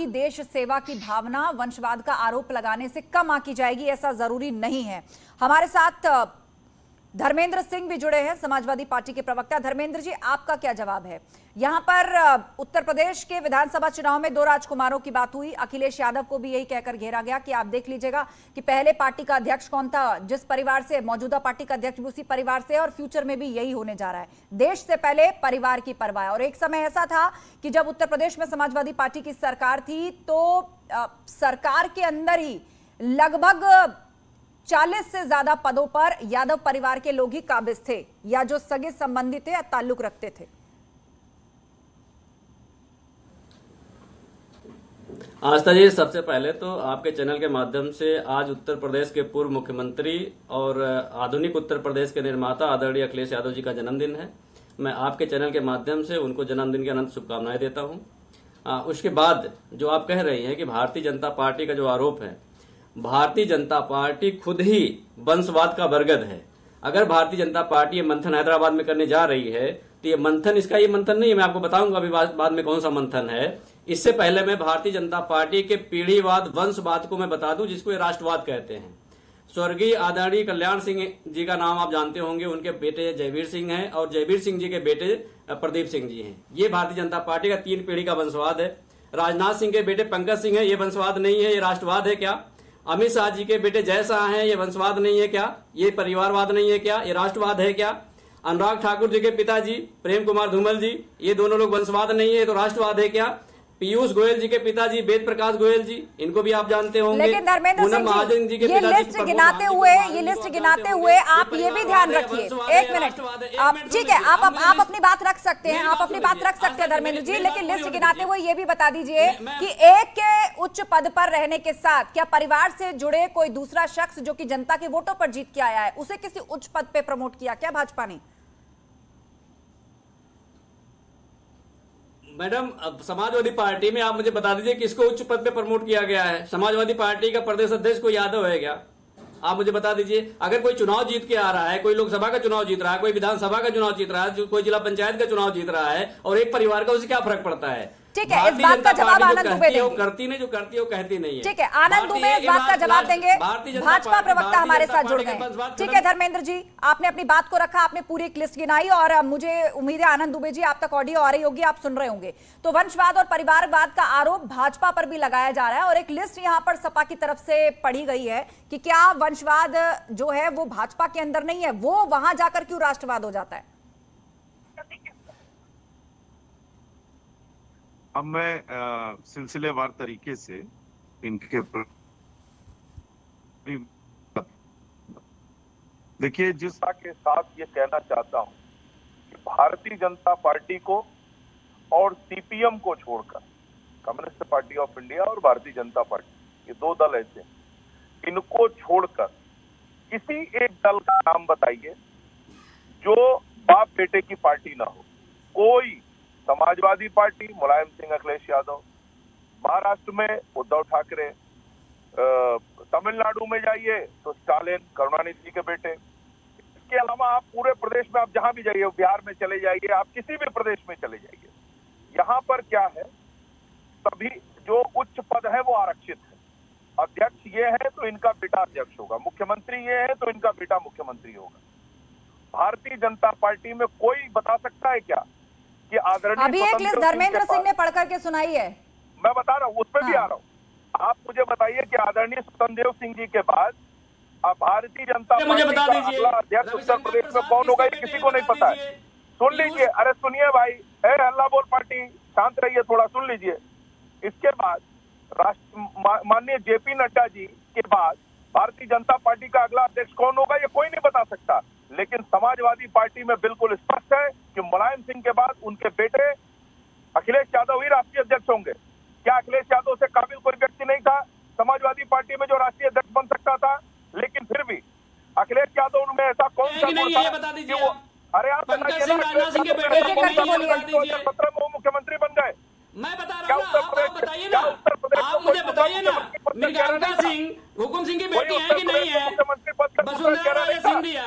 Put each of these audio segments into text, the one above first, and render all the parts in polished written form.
कि देश सेवा की भावना वंशवाद का आरोप लगाने से कम आंकी जाएगी, ऐसा जरूरी नहीं है। हमारे साथ धर्मेंद्र सिंह भी जुड़े हैं, समाजवादी पार्टी के प्रवक्ता। धर्मेंद्र जी, आपका क्या जवाब है? यहां पर उत्तर प्रदेश के विधानसभा चुनाव में 2 राजकुमारों की बात हुई। अखिलेश यादव को भी यही कहकर घेरा गया कि आप देख लीजिएगा कि पहले पार्टी का अध्यक्ष कौन था, जिस परिवार से, मौजूदा पार्टी का अध्यक्ष भी उसी परिवार से, और फ्यूचर में भी यही होने जा रहा है। देश से पहले परिवार की परवाह। और एक समय ऐसा था कि जब उत्तर प्रदेश में समाजवादी पार्टी की सरकार थी तो सरकार के अंदर ही लगभग 40 से ज्यादा पदों पर यादव परिवार के लोग ही काबिज थे, या जो सगे संबंधी थे या ताल्लुक रखते थे। आस्था जी, सबसे पहले तो आपके चैनल के माध्यम से आज उत्तर प्रदेश के पूर्व मुख्यमंत्री और आधुनिक उत्तर प्रदेश के निर्माता आदरणीय अखिलेश यादव जी का जन्मदिन है। मैं आपके चैनल के माध्यम से उनको जन्मदिन की अनंत शुभकामनाएं देता हूं। उसके बाद जो आप कह रही हैं कि भारतीय जनता पार्टी का जो आरोप है, भारतीय जनता पार्टी खुद ही वंशवाद का बरगद है। अगर भारतीय जनता पार्टी ये मंथन हैदराबाद में करने जा रही है तो ये मंथन, इसका ये मंथन नहीं है। मैं आपको बताऊंगा अभी बाद में कौन सा मंथन है। इससे पहले मैं भारतीय जनता पार्टी के पीढ़ीवाद वंशवाद को मैं बता दूं, जिसको ये राष्ट्रवाद कहते हैं। स्वर्गीय आदरणीय कल्याण सिंह जी का नाम आप जानते होंगे, उनके बेटे जयवीर सिंह हैं और जयवीर सिंह जी के बेटे प्रदीप सिंह जी हैं। ये भारतीय जनता पार्टी का 3 पीढ़ी का वंशवाद है। राजनाथ सिंह के बेटे पंकज सिंह है, ये वंशवाद नहीं है, ये राष्ट्रवाद है क्या? अमित शाह जी के बेटे जय शाह हैं, ये वंशवाद नहीं है क्या? ये परिवारवाद नहीं है क्या? ये राष्ट्रवाद है क्या? अनुराग ठाकुर जी के पिताजी प्रेम कुमार धूमल जी, ये दोनों लोग वंशवाद नहीं है, तो राष्ट्रवाद है क्या? पीयूष गोयल जी के पिताजी वेद प्रकाश गोयल जी, इनको भी आप जानते होंगे। लेकिन धर्मेंद्र सिंह जी, ये लिस्ट गिनाते हुए आप ये भी ध्यान रखिए, एक मिनट आप, ठीक है, आप अपनी बात रख सकते हैं, आप अपनी बात रख सकते हैं धर्मेंद्र जी, लेकिन लिस्ट गिनाते हुए ये भी बता दीजिए कि एक के उच्च पद पर रहने के साथ क्या परिवार से जुड़े कोई दूसरा शख्स जो कि जनता के वोटों पर जीत के आया है, उसे किसी उच्च पद पे प्रमोट किया क्या भाजपा ने? मैडम, समाजवादी पार्टी में आप मुझे बता दीजिए किसको उच्च पद पे प्रमोट किया गया है? समाजवादी पार्टी का प्रदेश अध्यक्ष कोई यादव है क्या? आप मुझे बता दीजिए। अगर कोई चुनाव जीत के आ रहा है, कोई लोकसभा का चुनाव जीत रहा है, कोई विधानसभा का चुनाव जीत रहा है, कोई जिला पंचायत का चुनाव जीत रहा है, और एक परिवार का, उसे क्या फर्क पड़ता है? ठीक है, इस बात का जवाब आनंद दुबे देंगे। करती नहीं, जो करती है वो कहती नहीं है। ठीक है, आनंद दुबे इस बात का जवाब देंगे। भाजपा प्रवक्ता हमारे साथ जुड़ गए। ठीक है धर्मेंद्र जी, आपने अपनी बात को रखा, आपने पूरी एक लिस्ट गिनाई, और मुझे उम्मीद है आनंद दुबे जी आप तक ऑडियो आ रही होगी, आप सुन रहे होंगे। तो वंशवाद और परिवारवाद का आरोप भाजपा पर भी लगाया जा रहा है, और एक लिस्ट यहां पर सपा की तरफ से पढ़ी गई है कि क्या वंशवाद जो है वो भाजपा के अंदर नहीं है, वो वहां जाकर क्यों राष्ट्रवाद हो जाता है? अब मैं सिलसिलेवार तरीके से इनके देखिए, जिस के साथ ये कहना चाहता हूं कि भारतीय जनता पार्टी को और सीपीएम को छोड़कर, कम्युनिस्ट पार्टी ऑफ इंडिया और भारतीय जनता पार्टी, ये 2 दल ऐसे, इनको छोड़कर किसी एक दल का नाम बताइए जो बाप बेटे की पार्टी ना हो। कोई समाजवादी पार्टी मुलायम सिंह अखिलेश यादव, महाराष्ट्र में उद्धव ठाकरे, तमिलनाडु में जाइए तो स्टालिन करुणानिधि के बेटे। इसके अलावा आप पूरे प्रदेश में, आप जहां भी जाइए, बिहार में चले जाइए, आप किसी भी प्रदेश में चले जाइए, यहाँ पर क्या है, सभी जो उच्च पद है वो आरक्षित है। अध्यक्ष ये है तो इनका बेटा अध्यक्ष होगा, मुख्यमंत्री ये है तो इनका बेटा मुख्यमंत्री होगा। भारतीय जनता पार्टी में कोई बता सकता है क्या कि आदरणीय, अभी एक लिस्ट धर्मेंद्र सिंह ने पढ़ करके सुनाई है, मैं बता रहा हूँ, उस पर भी आ रहा हूँ। आप मुझे बताइए कि आदरणीय स्वतंत्र सिंह जी के बाद भारतीय जनता पार्टी का अगला अध्यक्ष उत्तर प्रदेश में कौन होगा, ये किसी को नहीं पता है। सुन लीजिए, अरे सुनिए भाई, हल्ला बोल पार्टी, शांत रहिए थोड़ा, सुन लीजिए। इसके बाद माननीय जेपी नड्डा जी के बाद भारतीय जनता पार्टी का अगला अध्यक्ष कौन होगा, ये कोई नहीं बता सकता। लेकिन समाजवादी पार्टी में बिल्कुल स्पष्ट है कि मुलायम सिंह के बाद उनके बेटे अखिलेश यादव ही राष्ट्रीय अध्यक्ष होंगे। क्या अखिलेश यादव से काबिल कोई व्यक्ति नहीं था समाजवादी पार्टी में जो राष्ट्रीय अध्यक्ष बन सकता था? लेकिन फिर भी अखिलेश यादव में ऐसा कौन सा गुण था कि वो, अरे आप बताइए ना, 2017 में वो मुख्यमंत्री बन गए। मैं बता रहा हूँ, आप बताइए ना, आप मुझे बताइए ना, मृगांका सिंह हुकुम सिंह की बेटी है कि नहीं है? वसुंधरा राजे सिंधिया,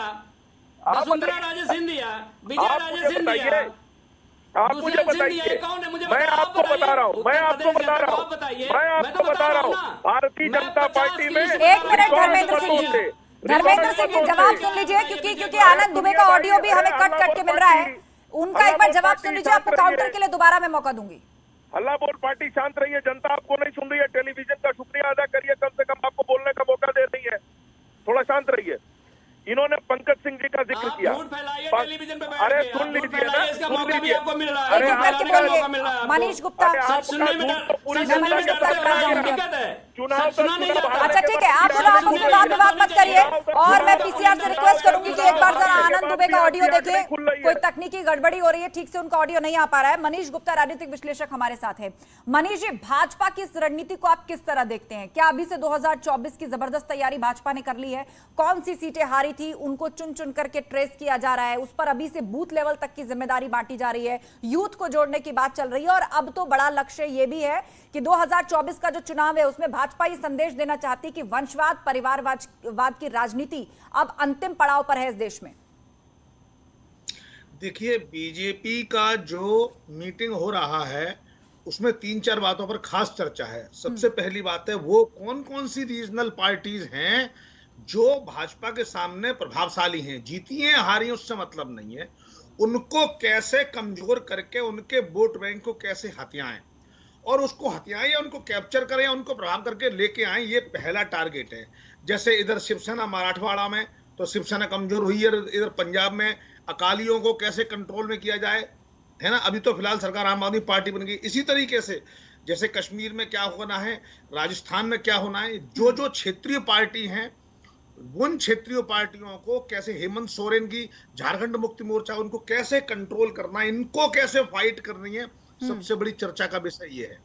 वसुंधरा राजे सिंधिया, विजय राजे सिंधिया, आप मुझे बताइए, मैं आपको बता रहा हूँ, मैं आपको बता रहा हूँ, आपको बता रहा हूँ, भारतीय जनता पार्टी में एक मिनट धर्मेंद्र सिंह जी, धर्मेंद्र सिंह जी जवाब सुन लीजिए, क्योंकि आनंद दुबे का ऑडियो भी हमें कट कट के मिल रहा है। उनका एक बार जवाब सुन लीजिए, आपको काउंटर के लिए दोबारा मैं मौका दूंगी। हल्ला बोल पार्टी शांत रही है, जनता आपको नहीं सुन रही है, टेलीविजन का शुक्रिया अदा करिए, कम से कम आपको बोलने का मौका दे रही है, थोड़ा शांत रहिए। इन्होंने पंकज सिंह जी का जिक्र किया, अरे सुन लीजिए ना, सुन लीजिए, अरे मनीष गुप्ता, अच्छा ठीक है, आप वाद मत करिए, और मैं पीसीआर से रिक्वेस्ट करूंगी कि एक बार जरा आनंद दुबे का ऑडियो देखें, कोई तकनीकी गड़बड़ी हो रही है, ठीक से उनका ऑडियो नहीं आ पा रहा है। मनीष गुप्ता राजनीतिक विश्लेषक हमारे साथ है। मनीष जी, भाजपा की इस रणनीति को आप किस तरह देखते हैं? क्या अभी से 2024 की जबरदस्त तैयारी भाजपा ने कर ली है? कौन सी सीटें हारी थी उनको चुन चुन करके ट्रेस किया जा रहा है, उस पर अभी से बूथ लेवल तक की जिम्मेदारी बांटी जा रही है, यूथ को जोड़ने की बात चल रही है, और अब तो बड़ा लक्ष्य यह भी है कि 2024 का जो चुनाव है उसमें भाजपा ये संदेश देना चाहती है कि वंशवाद, परिवारवाद की राजनीति अब अंतिम पड़ाव पर है इस देश में। देखिए, बीजेपी का जो मीटिंग हो रहा है उसमें 3-4 बातों पर खास चर्चा है। सबसे पहली बात है, वो कौन कौन सी रीजनल पार्टीज हैं जो भाजपा के सामने प्रभावशाली हैं, जीती हैं हारी उससे मतलब नहीं है, उनको कैसे कमजोर करके उनके वोट बैंक को कैसे हथियाएं, और उसको हथियाएं या उनको कैप्चर करें या उनको प्रभाव करके लेके आए, ये पहला टारगेट है। जैसे इधर शिवसेना मराठवाड़ा में तो शिवसेना कमजोर हुई है, इधर पंजाब में अकालियों को कैसे कंट्रोल में किया जाए, है ना, अभी तो फिलहाल सरकार आम आदमी पार्टी बन गई। इसी तरीके से जैसे कश्मीर में क्या होना है, राजस्थान में क्या होना है, जो जो क्षेत्रीय पार्टी हैं उन क्षेत्रीय पार्टियों को कैसे, हेमंत सोरेन की झारखंड मुक्ति मोर्चा, उनको कैसे कंट्रोल करना है, इनको कैसे फाइट करनी है, सबसे बड़ी चर्चा का विषय ये है।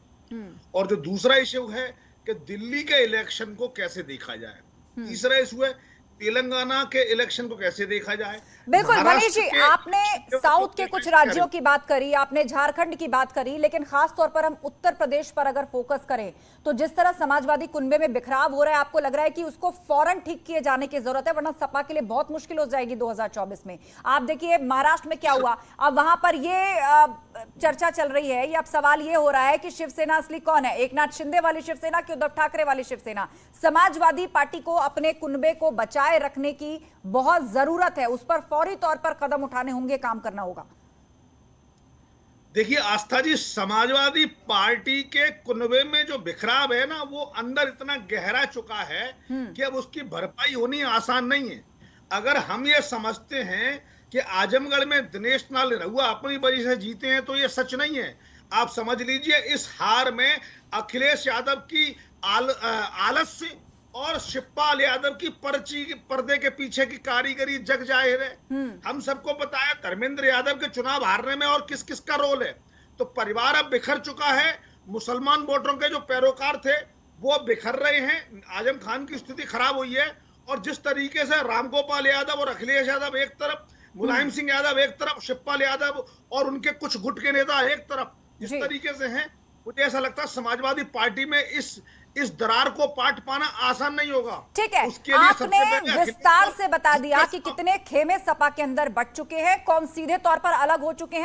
और जो दूसरा इश्यू है कि दिल्ली के इलेक्शन को कैसे देखा जाए, तीसरा इश्यू है तेलंगाना के इलेक्शन को कैसे देखा जाए। बिल्कुल मनीष जी, आपने साउथ के कुछ राज्यों की बात करी, आपने झारखंड की बात करी, लेकिन खास तौर पर हम उत्तर प्रदेश पर अगर फोकस करें तो जिस तरह समाजवादी कुनबे में बिखराव हो रहा है, आपको लग रहा है कि उसको फौरन ठीक किए जाने की जरूरत है, वरना सपा के लिए बहुत मुश्किल हो जाएगी 2024 में। आप देखिए महाराष्ट्र में क्या हुआ, अब वहां पर ये चर्चा चल रही है, ये अब सवाल ये हो रहा है कि शिवसेना असली कौन है, एकनाथ शिंदे वाली शिवसेना कि उद्धव ठाकरे वाली शिवसेना? समाजवादी पार्टी को अपने कुनबे को बचाए रखने की बहुत जरूरत है, उस पर फौरी तौर पर कदम उठाने होंगे, काम करना होगा। देखिए आस्था जी, समाजवादी पार्टी के कुनबे में जो बिखराव है ना, वो अंदर इतना गहरा चुका है कि अब उसकी भरपाई होनी आसान नहीं है। अगर हम ये समझते हैं कि आजमगढ़ में दिनेश नारायण अपनी वजह से जीते हैं तो ये सच नहीं है। आप समझ लीजिए, इस हार में अखिलेश यादव की आलस्य और शिवपाल यादव की पर्दे के पीछे की कारीगरी जग जाहिर है। हम सबको पता है धर्मेंद्र यादव के चुनाव हारने में और किस किस का रोल है। तो परिवार अब बिखर चुका है, मुसलमान वोटरों के जो पैरोकार थे वो बिखर रहे हैं, आजम खान की स्थिति खराब हुई है, और जिस तरीके से रामगोपाल यादव और अखिलेश यादव एक तरफ, मुलायम सिंह यादव एक तरफ, शिवपाल यादव और उनके कुछ गुट के नेता एक तरफ, जिस तरीके से हैं, मुझे ऐसा लगता है समाजवादी पार्टी में इस दरार को पाट पाना आसान नहीं होगा। ठीक है, आपने विस्तार से बता दिया कि कितने खेमे सपा के अंदर बट चुके हैं, कौन सीधे तौर पर अलग हो चुके हैं।